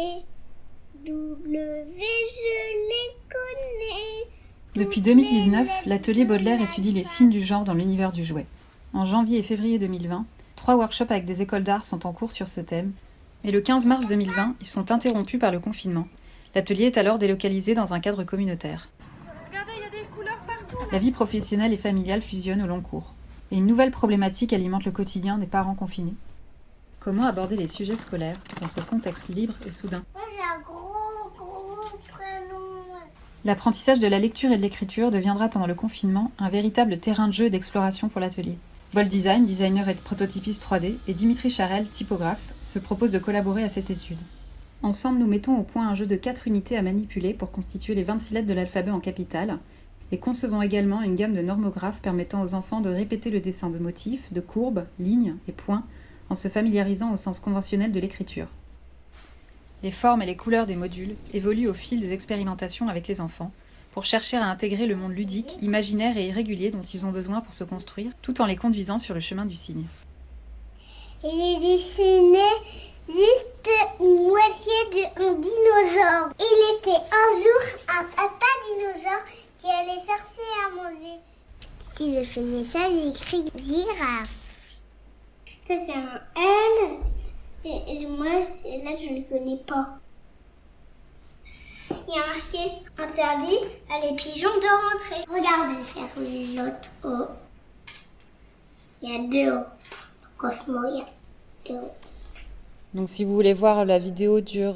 B: W, je les connais.
C: Depuis 2019, l'atelier Baudelaire étudie les signes du genre dans l'univers du jouet. En janvier et février 2020, 3 workshops avec des écoles d'art sont en cours sur ce thème. Et le 15 mars 2020, ils sont interrompus par le confinement. L'atelier est alors délocalisé dans un cadre communautaire.
D: Regardez, il y a des couleurs partout.
C: La vie professionnelle et familiale fusionnent au long cours. Et une nouvelle problématique alimente le quotidien des parents confinés. Comment aborder les sujets scolaires dans ce contexte libre et soudain?
B: Moi j'ai un gros prénom.
C: L'apprentissage de la lecture et de l'écriture deviendra pendant le confinement un véritable terrain de jeu et d'exploration pour l'atelier. Bold Design, designer et prototypiste 3D, et Dimitri Charel, typographe, se proposent de collaborer à cette étude. Ensemble, nous mettons au point un jeu de 4 unités à manipuler pour constituer les 26 lettres de l'alphabet en capitales, et concevons également une gamme de normographes permettant aux enfants de répéter le dessin de motifs, de courbes, lignes et points en se familiarisant au sens conventionnel de l'écriture. Les formes et les couleurs des modules évoluent au fil des expérimentations avec les enfants, pour chercher à intégrer le monde ludique, imaginaire et irrégulier dont ils ont besoin pour se construire, tout en les conduisant sur le chemin du cygne.
B: Il est dessiné juste une moitié d'un dinosaure. Il était un jour un papa dinosaure qui allait chercher à manger. Si je faisais ça, j'ai écrit girafe. Ça c'est un L. Et moi, là je ne le connais pas. Il y a marqué interdit à les pigeons de rentrer. Regarde, je vais faire l'autre O. Il y a deux O. Cosmo, il y a deux O.
A: Donc si vous voulez voir, la vidéo dure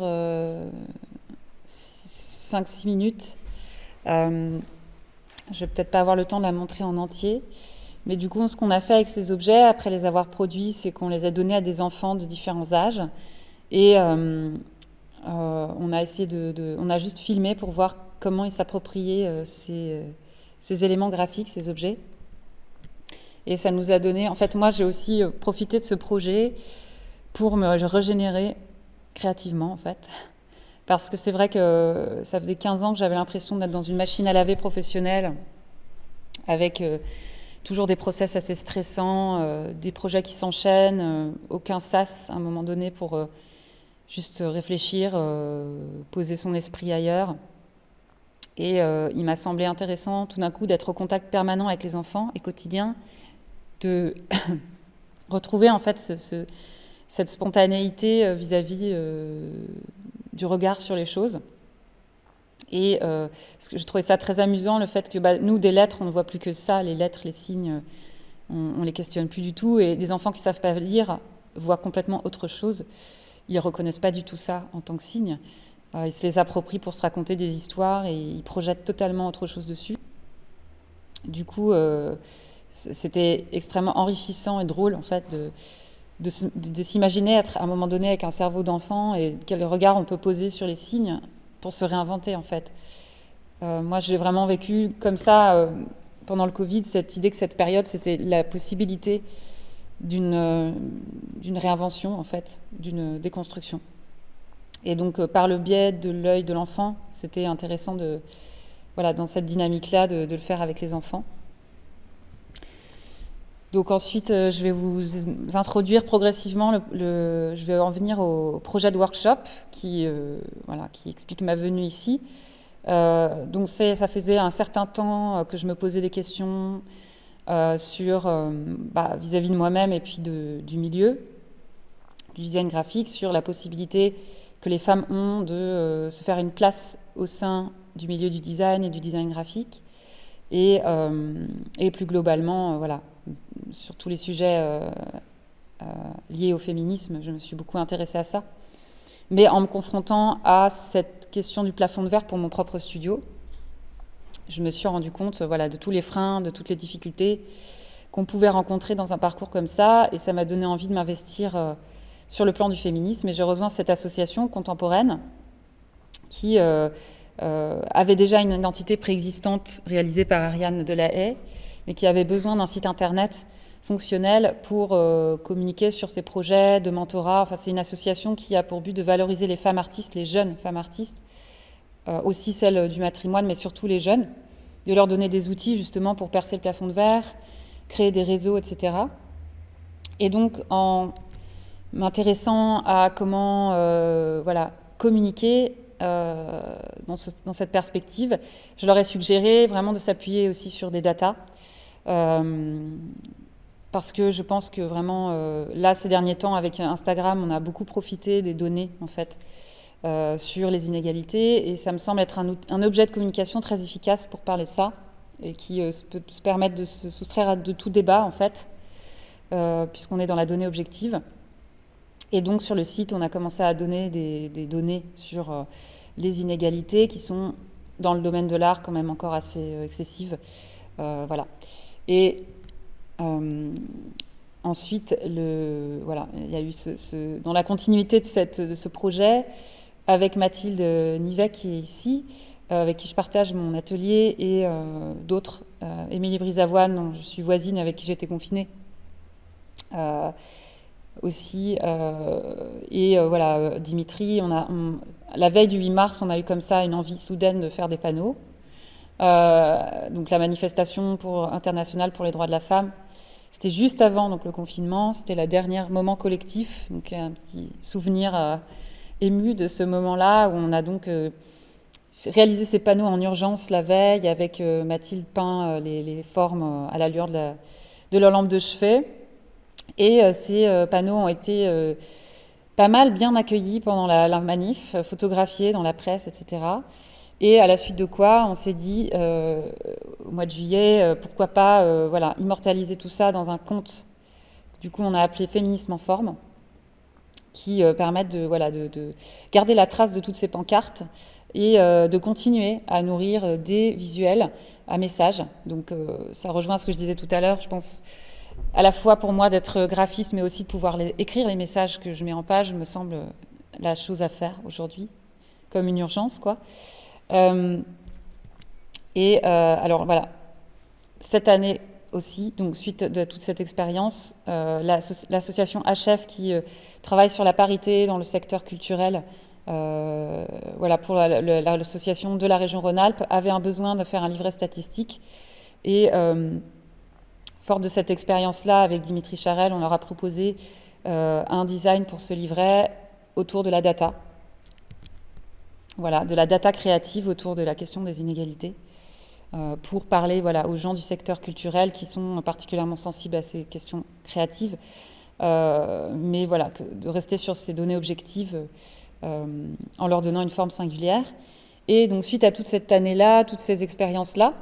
A: 5-6 minutes. Je vais peut-être pas avoir le temps de la montrer en entier. Mais du coup, ce qu'on a fait avec ces objets, après les avoir produits, c'est qu'on les a donnés à des enfants de différents âges. Et on a essayé on a juste filmé pour voir comment ils s'appropriaient ces éléments graphiques, ces objets. Et ça nous a donné... En fait, moi, j'ai aussi profité de ce projet pour me régénérer créativement, en fait. Parce que c'est vrai que ça faisait 15 ans que j'avais l'impression d'être dans une machine à laver professionnelle, avec toujours des process assez stressants, des projets qui s'enchaînent, aucun sas à un moment donné pour juste réfléchir, poser son esprit ailleurs. Et il m'a semblé intéressant tout d'un coup d'être au contact permanent avec les enfants et quotidien, de retrouver en fait cette spontanéité vis-à-vis du regard sur les choses. Et je trouvais ça très amusant, le fait que nous, des lettres, on ne voit plus que ça, les lettres, les signes, on les questionne plus du tout. Et des enfants qui ne savent pas lire voient complètement autre chose. Ils ne reconnaissent pas du tout ça en tant que signe. Ils se les approprient pour se raconter des histoires et ils projettent totalement autre chose dessus. Du coup, c'était extrêmement enrichissant et drôle, en fait, de s'imaginer être à un moment donné avec un cerveau d'enfant et quel regard on peut poser sur les signes pour se réinventer, en fait. Moi, je l'ai vraiment vécu comme ça pendant le Covid, cette idée que cette période, c'était la possibilité d'une réinvention, en fait, d'une déconstruction. Et donc, par le biais de l'œil de l'enfant, c'était intéressant dans cette dynamique-là, de le faire avec les enfants. Donc ensuite, je vais vous introduire progressivement, je vais en venir au projet de workshop qui explique ma venue ici. Donc ça faisait un certain temps que je me posais des questions vis-à-vis de moi-même et puis du milieu, du design graphique, sur la possibilité que les femmes ont de se faire une place au sein du milieu du design et du design graphique. Et plus globalement, sur tous les sujets liés au féminisme, je me suis beaucoup intéressée à ça. Mais en me confrontant à cette question du plafond de verre pour mon propre studio, je me suis rendu compte de tous les freins, de toutes les difficultés qu'on pouvait rencontrer dans un parcours comme ça. Et ça m'a donné envie de m'investir sur le plan du féminisme. Et je rejoins cette association contemporaine qui avait déjà une identité préexistante réalisée par Ariane Delahaye, mais qui avait besoin d'un site internet fonctionnel pour communiquer sur ses projets de mentorat. Enfin, c'est une association qui a pour but de valoriser les femmes artistes, les jeunes femmes artistes, aussi celles du matrimoine, mais surtout les jeunes, de leur donner des outils justement pour percer le plafond de verre, créer des réseaux, etc. Et donc, en m'intéressant à comment communiquer dans cette perspective, je leur ai suggéré vraiment de s'appuyer aussi sur des datas, parce que je pense que vraiment, là, ces derniers temps, avec Instagram, on a beaucoup profité des données, en fait, sur les inégalités, et ça me semble être un objet de communication très efficace pour parler de ça, et qui peut se permettre de se soustraire de tout débat, en fait, puisqu'on est dans la donnée objective. Et donc, sur le site, on a commencé à donner des données sur les inégalités qui sont, dans le domaine de l'art, quand même encore assez excessives. Et ensuite, il y a eu dans la continuité de ce projet, avec Mathilde Nivet, qui est ici, avec qui je partage mon atelier, et d'autres, Émilie Brisavoine, dont je suis voisine, avec qui j'étais confinée, aussi. Voilà, Dimitri, la veille du 8 mars, on a eu comme ça une envie soudaine de faire des panneaux. Donc la manifestation internationale pour les droits de la femme, c'était juste avant donc, le confinement, c'était le dernier moment collectif, donc un petit souvenir ému de ce moment-là où on a donc réalisé ces panneaux en urgence la veille avec Mathilde peint les formes à l'allure de leur lampe de chevet. Et ces panneaux ont été pas mal bien accueillis pendant la manif, photographiés dans la presse, etc. Et à la suite de quoi, on s'est dit, au mois de juillet, pourquoi pas immortaliser tout ça dans un conte. Du coup, on a appelé Féminisme en forme, qui permettent de garder la trace de toutes ces pancartes et de continuer à nourrir des visuels à message. Donc ça rejoint ce que je disais tout à l'heure, je pense, à la fois pour moi d'être graphiste, mais aussi de pouvoir écrire les messages que je mets en page, me semble la chose à faire aujourd'hui, comme une urgence, quoi. Alors voilà, cette année aussi, donc suite de toute cette expérience, l'association HF qui travaille sur la parité dans le secteur culturel, pour l'association de la région Rhône-Alpes, avait un besoin de faire un livret statistique. Et fort de cette expérience-là, avec Dimitri Charel, on leur a proposé un design pour ce livret autour de la data. Voilà, de la data créative autour de la question des inégalités, pour parler aux gens du secteur culturel qui sont particulièrement sensibles à ces questions créatives, mais voilà, de rester sur ces données objectives en leur donnant une forme singulière. Et donc, suite à toute cette année-là, toutes ces expériences-là,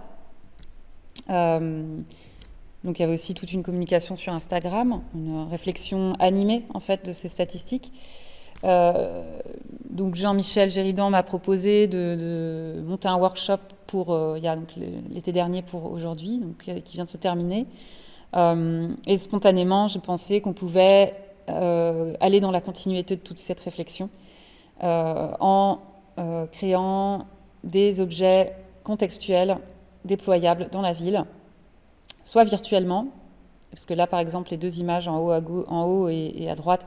A: donc il y avait aussi toute une communication sur Instagram, une réflexion animée en fait de ces statistiques. Donc Jean-Michel Géridan m'a proposé de monter un workshop il y a donc l'été dernier pour aujourd'hui, donc qui vient de se terminer. Et spontanément, j'ai pensé qu'on pouvait aller dans la continuité de toute cette réflexion en créant des objets contextuels déployables dans la ville, soit virtuellement, parce que là, par exemple, les deux images en haut et à droite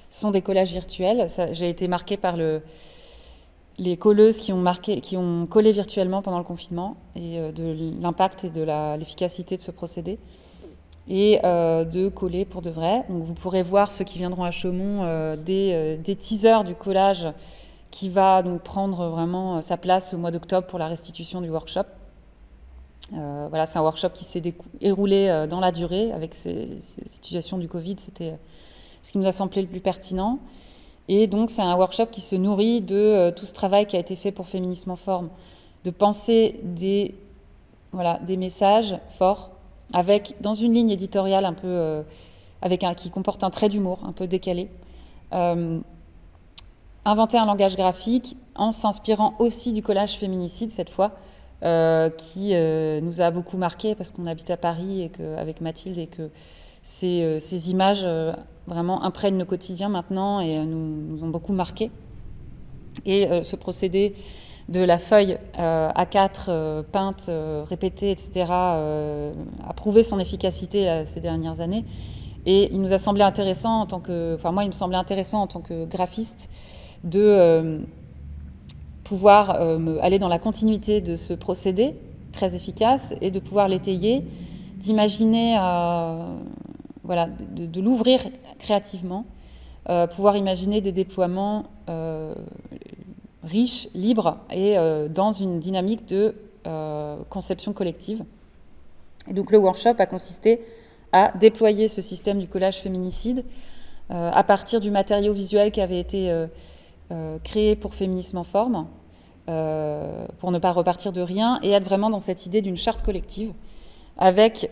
A: sont des collages virtuels. J'ai été marquée par les colleuses qui ont collé virtuellement pendant le confinement et de l'impact et de l'efficacité de ce procédé. Et de coller pour de vrai. Donc vous pourrez voir, ceux qui viendront à Chaumont, des teasers du collage qui va donc prendre vraiment sa place au mois d'octobre pour la restitution du workshop. C'est un workshop qui s'est déroulé dans la durée avec ces situations du Covid. C'était ce qui nous a semblé le plus pertinent. Et donc, c'est un workshop qui se nourrit de tout ce travail qui a été fait pour Féminisme en forme, de penser des messages forts, dans une ligne éditoriale un peu, qui comporte un trait d'humour un peu décalé. Inventer un langage graphique en s'inspirant aussi du collage féminicide, cette fois, qui nous a beaucoup marqué parce qu'on habite à Paris avec Mathilde et que ces images vraiment imprègnent nos quotidiens maintenant et nous ont beaucoup marqué. Et ce procédé de la feuille A4 peinte, répétée, etc., a prouvé son efficacité ces dernières années. Et il nous a semblé intéressant moi, il me semblait intéressant en tant que graphiste de pouvoir aller dans la continuité de ce procédé très efficace et de pouvoir l'étayer, d'imaginer, de l'ouvrir créativement, pouvoir imaginer des déploiements riches, libres et dans une dynamique de conception collective. Et donc le workshop a consisté à déployer ce système du collage féminicide à partir du matériau visuel qui avait été créé pour Féminisme en forme, pour ne pas repartir de rien et être vraiment dans cette idée d'une charte collective avec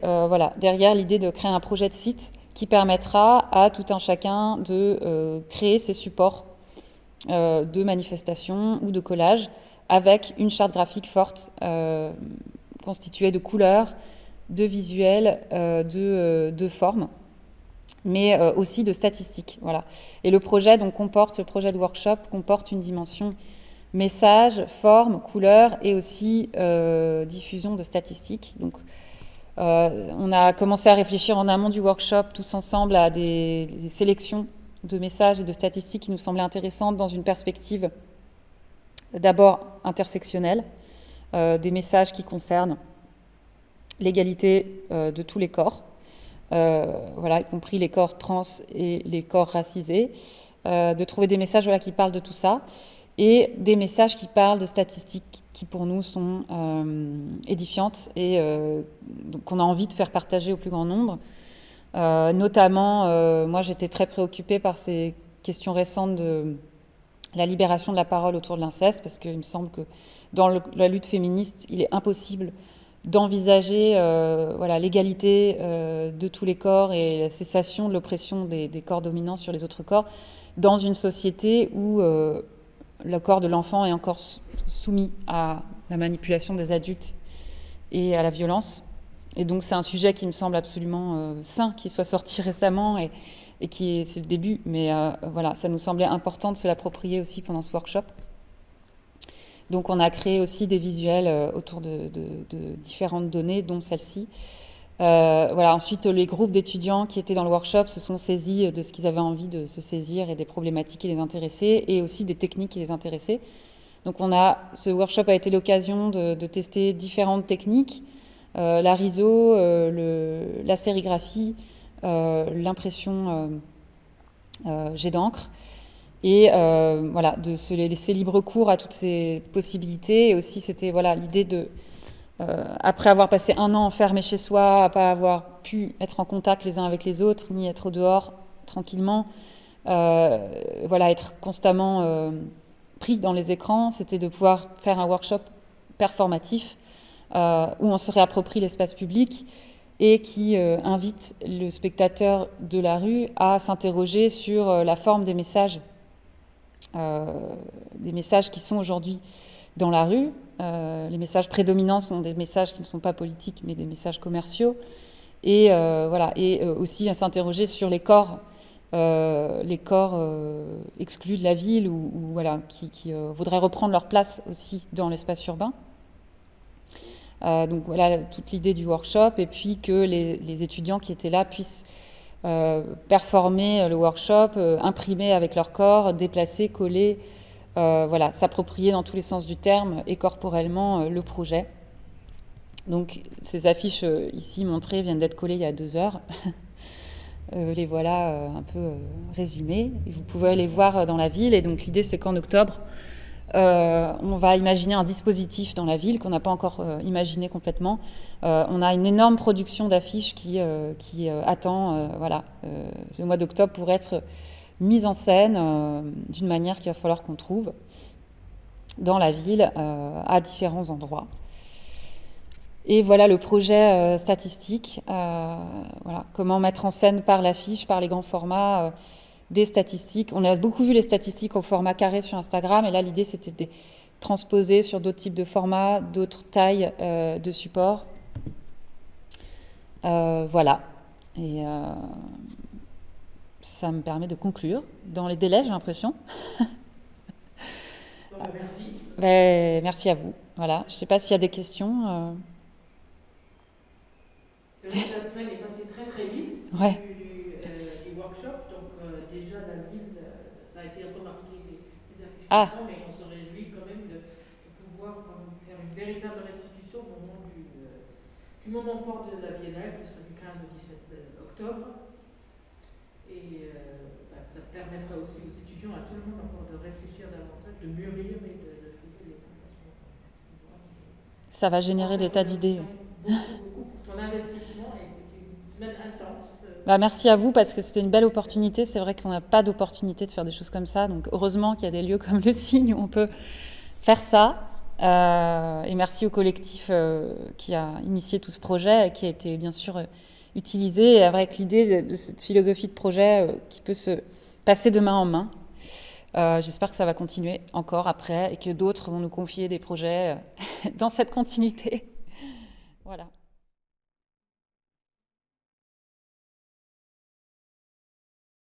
A: derrière l'idée de créer un projet de site qui permettra à tout un chacun de créer ses supports de manifestation ou de collage avec une charte graphique forte constituée de couleurs, de visuels, de formes, mais aussi de statistiques. Voilà. Et le projet de workshop comporte une dimension message, forme, couleur et aussi diffusion de statistiques. Donc, On a commencé à réfléchir en amont du workshop tous ensemble à des sélections de messages et de statistiques qui nous semblaient intéressantes dans une perspective d'abord intersectionnelle, des messages qui concernent l'égalité de tous les corps, y compris les corps trans et les corps racisés, de trouver des messages qui parlent de tout ça, et des messages qui parlent de statistiques qui pour nous sont édifiantes et qu'on a envie de faire partager au plus grand nombre. Notamment, moi j'étais très préoccupée par ces questions récentes de la libération de la parole autour de l'inceste, parce qu'il me semble que dans la lutte féministe, il est impossible d'envisager l'égalité de tous les corps et la cessation de l'oppression des corps dominants sur les autres corps dans une société où le corps de l'enfant est encore soumis à la manipulation des adultes et à la violence. Et donc c'est un sujet qui me semble absolument sain, qui soit sorti récemment et c'est le début, mais ça nous semblait important de se l'approprier aussi pendant ce workshop. Donc on a créé aussi des visuels autour de différentes données, dont celle-ci. Ensuite, les groupes d'étudiants qui étaient dans le workshop se sont saisis de ce qu'ils avaient envie de se saisir et des problématiques qui les intéressaient et aussi des techniques qui les intéressaient. Donc ce workshop a été l'occasion de tester différentes techniques, la riso, la sérigraphie, l'impression jet d'encre, et de se laisser libre cours à toutes ces possibilités. Et aussi, c'était l'idée de, après avoir passé un an enfermé chez soi, à pas avoir pu être en contact les uns avec les autres, ni être dehors tranquillement, être constamment pris dans les écrans, c'était de pouvoir faire un workshop performatif où on se réapproprie l'espace public et qui invite le spectateur de la rue à s'interroger sur la forme des messages qui sont aujourd'hui dans la rue. Les messages prédominants sont des messages qui ne sont pas politiques, mais des messages commerciaux. Et aussi à s'interroger sur les corps exclus de la ville qui voudraient reprendre leur place aussi dans l'espace urbain. Donc voilà toute l'idée du workshop, et puis que les étudiants qui étaient là puissent performer le workshop, imprimer avec leur corps, déplacer, coller, s'approprier dans tous les sens du terme et corporellement le projet. Donc ces affiches ici montrées viennent d'être collées il y a 2 heures. Les voilà un peu résumées. Et vous pouvez les voir dans la ville. Et donc l'idée, c'est qu'en octobre, on va imaginer un dispositif dans la ville qu'on n'a pas encore imaginé complètement. On a une énorme production d'affiches qui attend le mois d'octobre pour être mise en scène d'une manière qu'il va falloir qu'on trouve dans la ville à différents endroits. Et voilà le projet statistique, comment mettre en scène par l'affiche, par les grands formats, des statistiques. On a beaucoup vu les statistiques au format carré sur Instagram, et là l'idée c'était de les transposer sur d'autres types de formats, d'autres tailles de supports. Et ça me permet de conclure dans les délais, j'ai l'impression.
E: Merci.
A: Merci à vous. Voilà. Je ne sais pas s'il y a des questions.
E: La semaine est passée très très vite.
A: Ouais.
E: Du workshop, donc déjà la ville, ça a été remarqué les affiches, mais on se réjouit quand même de pouvoir faire une véritable restitution au moment du moment fort de la Biennale, qui sera du 15 au 17 octobre. Et ça permettra aussi aux étudiants, à tout le monde encore, de réfléchir davantage, de mûrir et de trouver les informations.
A: Ça va générer des tas d'idées.
E: Beaucoup pour ton investissement, et c'était une semaine intense.
A: Merci à vous, parce que c'était une belle opportunité. C'est vrai qu'on n'a pas d'opportunité de faire des choses comme ça. Donc heureusement qu'il y a des lieux comme le Cygne où on peut faire ça. Et merci au collectif qui a initié tout ce projet et qui a été bien sûr utilisé avec l'idée de cette philosophie de projet qui peut se passer de main en main. J'espère que ça va continuer encore après et que d'autres vont nous confier des projets dans cette continuité. Voilà.